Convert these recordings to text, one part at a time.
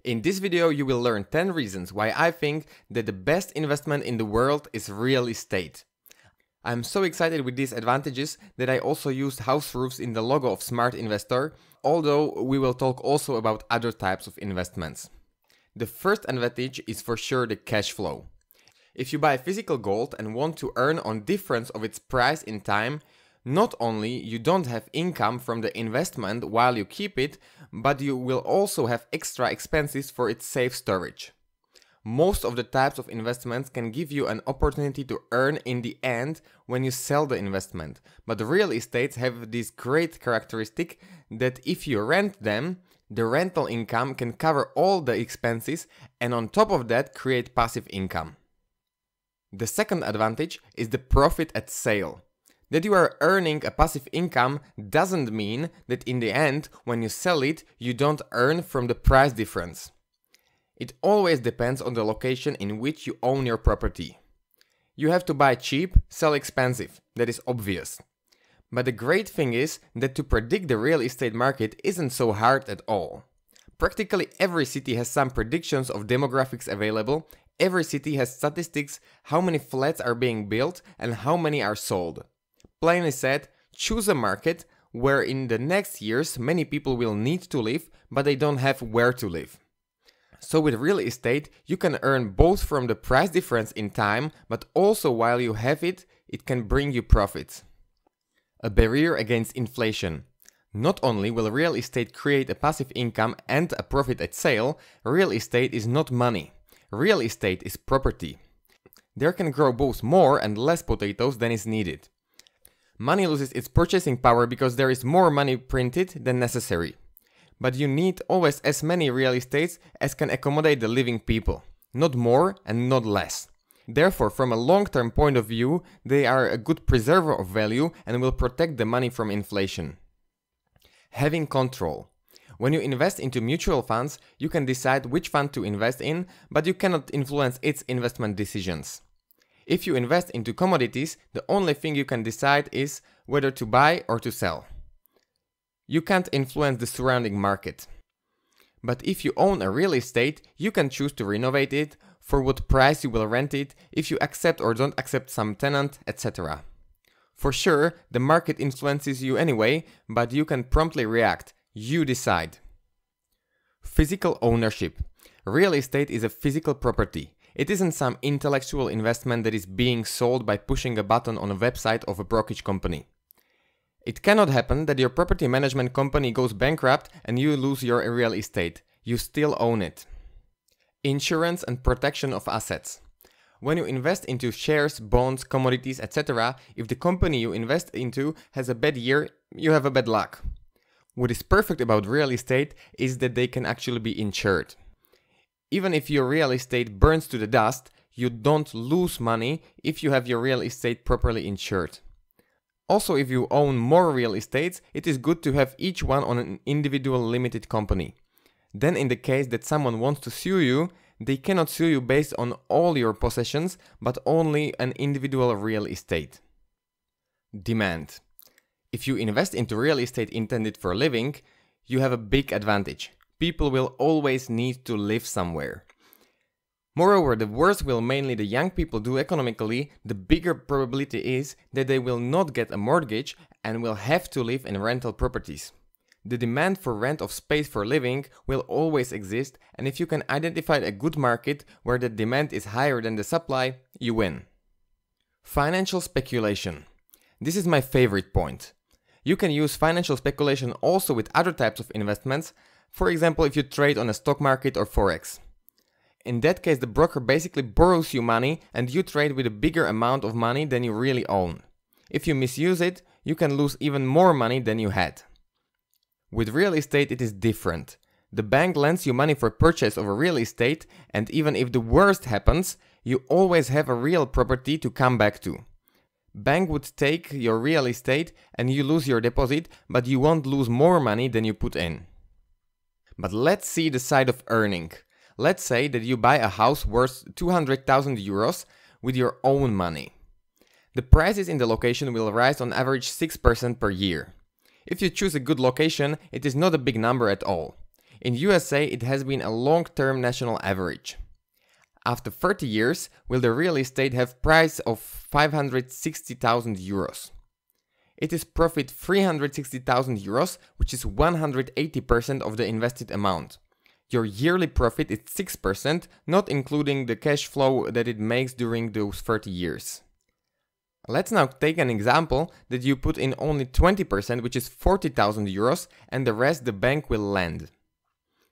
In this video you will learn 10 reasons why I think that the best investment in the world is real estate. I'm so excited with these advantages that I also used house roofs in the logo of Smart Investor, although we will talk also about other types of investments. The first advantage is for sure the cash flow. If you buy physical gold and want to earn on difference of its price in time, not only you don't have income from the investment while you keep it, but you will also have extra expenses for its safe storage. Most of the types of investments can give you an opportunity to earn in the end when you sell the investment, but real estates have this great characteristic that if you rent them, the rental income can cover all the expenses and on top of that create passive income. The second advantage is the profit at sale. That you are earning a passive income doesn't mean that in the end, when you sell it, you don't earn from the price difference. It always depends on the location in which you own your property. You have to buy cheap, sell expensive, that is obvious. But the great thing is that to predict the real estate market isn't so hard at all. Practically every city has some predictions of demographics available, every city has statistics how many flats are being built and how many are sold. Plainly said, choose a market where in the next years many people will need to live, but they don't have where to live. So with real estate, you can earn both from the price difference in time, but also while you have it, it can bring you profits. A barrier against inflation. Not only will real estate create a passive income and a profit at sale, real estate is not money. Real estate is property. There can grow both more and less potatoes than is needed. Money loses its purchasing power because there is more money printed than necessary. But you need always as many real estates as can accommodate the living people, not more and not less. Therefore, from a long-term point of view, they are a good preserver of value and will protect the money from inflation. Having control. When you invest into mutual funds, you can decide which fund to invest in, but you cannot influence its investment decisions. If you invest into commodities, the only thing you can decide is whether to buy or to sell. You can't influence the surrounding market. But if you own a real estate, you can choose to renovate it, for what price you will rent it, if you accept or don't accept some tenant, etc. For sure, the market influences you anyway, but you can promptly react. You decide. Physical ownership. Real estate is a physical property. It isn't some intellectual investment that is being sold by pushing a button on a website of a brokerage company. It cannot happen that your property management company goes bankrupt and you lose your real estate. You still own it. Insurance and protection of assets. When you invest into shares, bonds, commodities, etc., if the company you invest into has a bad year, you have a bad luck. What is perfect about real estate is that they can actually be insured. Even if your real estate burns to the dust, you don't lose money if you have your real estate properly insured. Also, if you own more real estates, it is good to have each one on an individual limited company. Then in the case that someone wants to sue you, they cannot sue you based on all your possessions, but only an individual real estate. Demand. If you invest into real estate intended for living, you have a big advantage. People will always need to live somewhere. Moreover, the worse will mainly the young people do economically, the bigger probability is that they will not get a mortgage and will have to live in rental properties. The demand for rent of space for living will always exist, and if you can identify a good market where the demand is higher than the supply, you win. Financial speculation. This is my favorite point. You can use financial speculation also with other types of investments, for example if you trade on a stock market or forex. In that case, the broker basically borrows you money and you trade with a bigger amount of money than you really own. If you misuse it, you can lose even more money than you had. With real estate it is different. The bank lends you money for purchase of a real estate, and even if the worst happens, you always have a real property to come back to. Bank would take your real estate and you lose your deposit, but you won't lose more money than you put in. But let's see the side of earning. Let's say that you buy a house worth 200,000 euros with your own money. The prices in the location will rise on average 6% per year. If you choose a good location, it is not a big number at all. In USA, it has been a long-term national average. After 30 years, will the real estate have price of 560,000 euros? It is profit 360,000 euros, which is 180% of the invested amount. Your yearly profit is 6%, not including the cash flow that it makes during those 30 years. Let's now take an example that you put in only 20%, which is 40,000 euros, and the rest the bank will lend.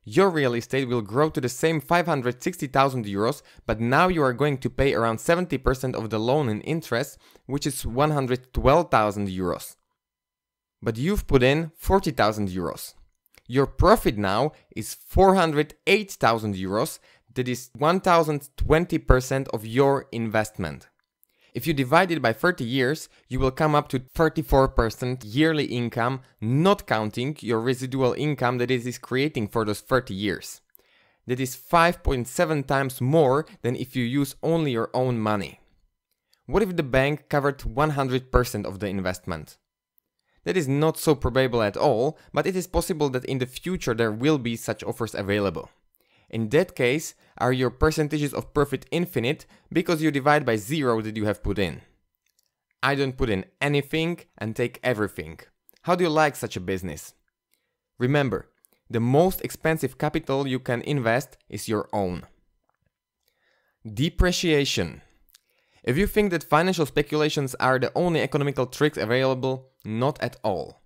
Your real estate will grow to the same 560,000 euros, but now you are going to pay around 70% of the loan in interest, which is 112,000 euros. But you've put in 40,000 euros. Your profit now is 408,000 euros, that is 1020% of your investment. If you divide it by 30 years, you will come up to 34% yearly income, not counting your residual income that it is creating for those 30 years. That is 5.7 times more than if you use only your own money. What if the bank covered 100% of the investment? That is not so probable at all, but it is possible that in the future there will be such offers available. In that case, are your percentages of profit infinite because you divide by zero that you have put in? I don't put in anything and take everything. How do you like such a business? Remember, the most expensive capital you can invest is your own. Depreciation. If you think that financial speculations are the only economical tricks available, not at all.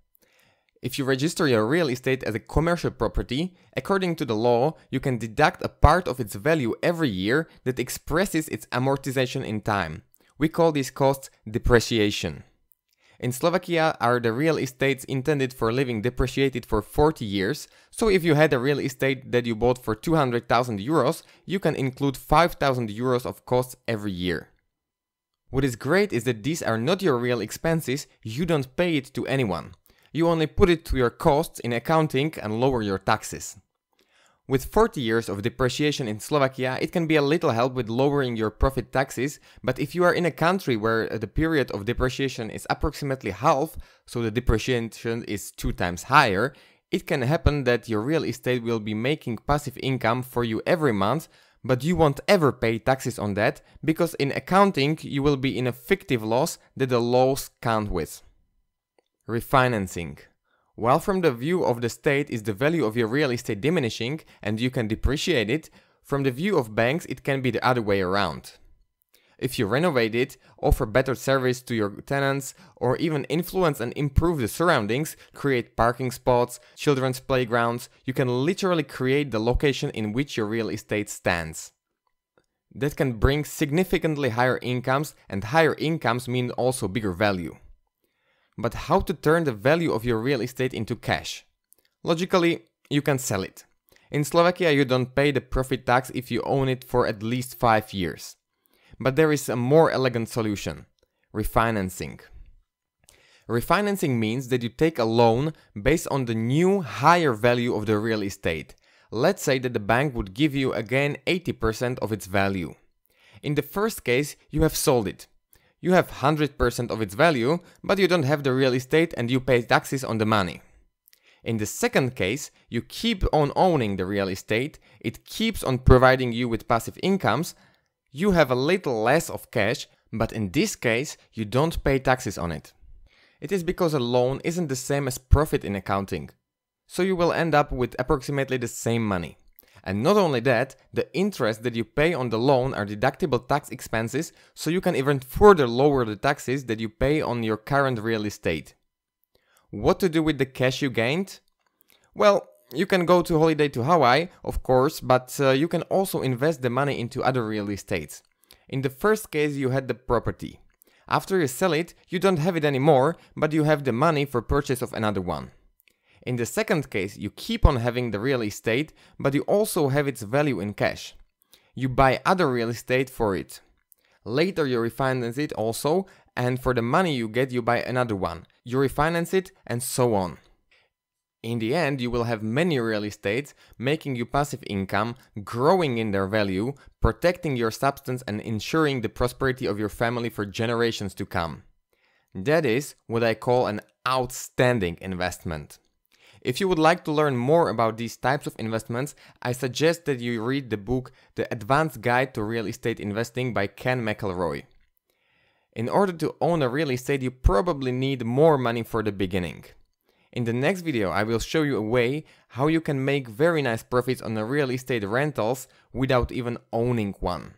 If you register your real estate as a commercial property, according to the law, you can deduct a part of its value every year that expresses its amortization in time. We call these costs depreciation. In Slovakia, are the real estates intended for living depreciated for 40 years, so if you had a real estate that you bought for 200,000 euros, you can include 5,000 euros of costs every year. What is great is that these are not your real expenses, you don't pay it to anyone. You only put it to your costs in accounting and lower your taxes. With 40 years of depreciation in Slovakia, it can be a little help with lowering your profit taxes, but if you are in a country where the period of depreciation is approximately half, so the depreciation is 2 times higher, it can happen that your real estate will be making passive income for you every month, but you won't ever pay taxes on that, because in accounting you will be in a fictive loss that the laws count with. Refinancing. While from the view of the state is the value of your real estate diminishing and you can depreciate it, from the view of banks it can be the other way around. If you renovate it, offer better service to your tenants, or even influence and improve the surroundings, create parking spots, children's playgrounds, you can literally create the location in which your real estate stands. That can bring significantly higher incomes, and higher incomes mean also bigger value. But how to turn the value of your real estate into cash? Logically, you can sell it. In Slovakia, you don't pay the profit tax if you own it for at least 5 years. But there is a more elegant solution: refinancing. Refinancing means that you take a loan based on the new higher value of the real estate. Let's say that the bank would give you again 80% of its value. In the first case, you have sold it. You have 100% of its value, but you don't have the real estate and you pay taxes on the money. In the second case, you keep on owning the real estate, it keeps on providing you with passive incomes, you have a little less of cash, but in this case, you don't pay taxes on it. It is because a loan isn't the same as profit in accounting. So you will end up with approximately the same money. And not only that, the interest that you pay on the loan are deductible tax expenses, so you can even further lower the taxes that you pay on your current real estate. What to do with the cash you gained? Well, you can go to holiday to Hawaii, of course, but you can also invest the money into other real estates. In the first case, you had the property. After you sell it, you don't have it anymore, but you have the money for purchase of another one. In the second case, you keep on having the real estate, but you also have its value in cash. You buy other real estate for it. Later you refinance it also, and for the money you get you buy another one. You refinance it, and so on. In the end, you will have many real estates, making you passive income, growing in their value, protecting your substance and ensuring the prosperity of your family for generations to come. That is what I call an outstanding investment. If you would like to learn more about these types of investments, I suggest that you read the book The Advanced Guide to Real Estate Investing by Ken McElroy. In order to own a real estate, you probably need more money for the beginning. In the next video, I will show you a way how you can make very nice profits on the real estate rentals without even owning one.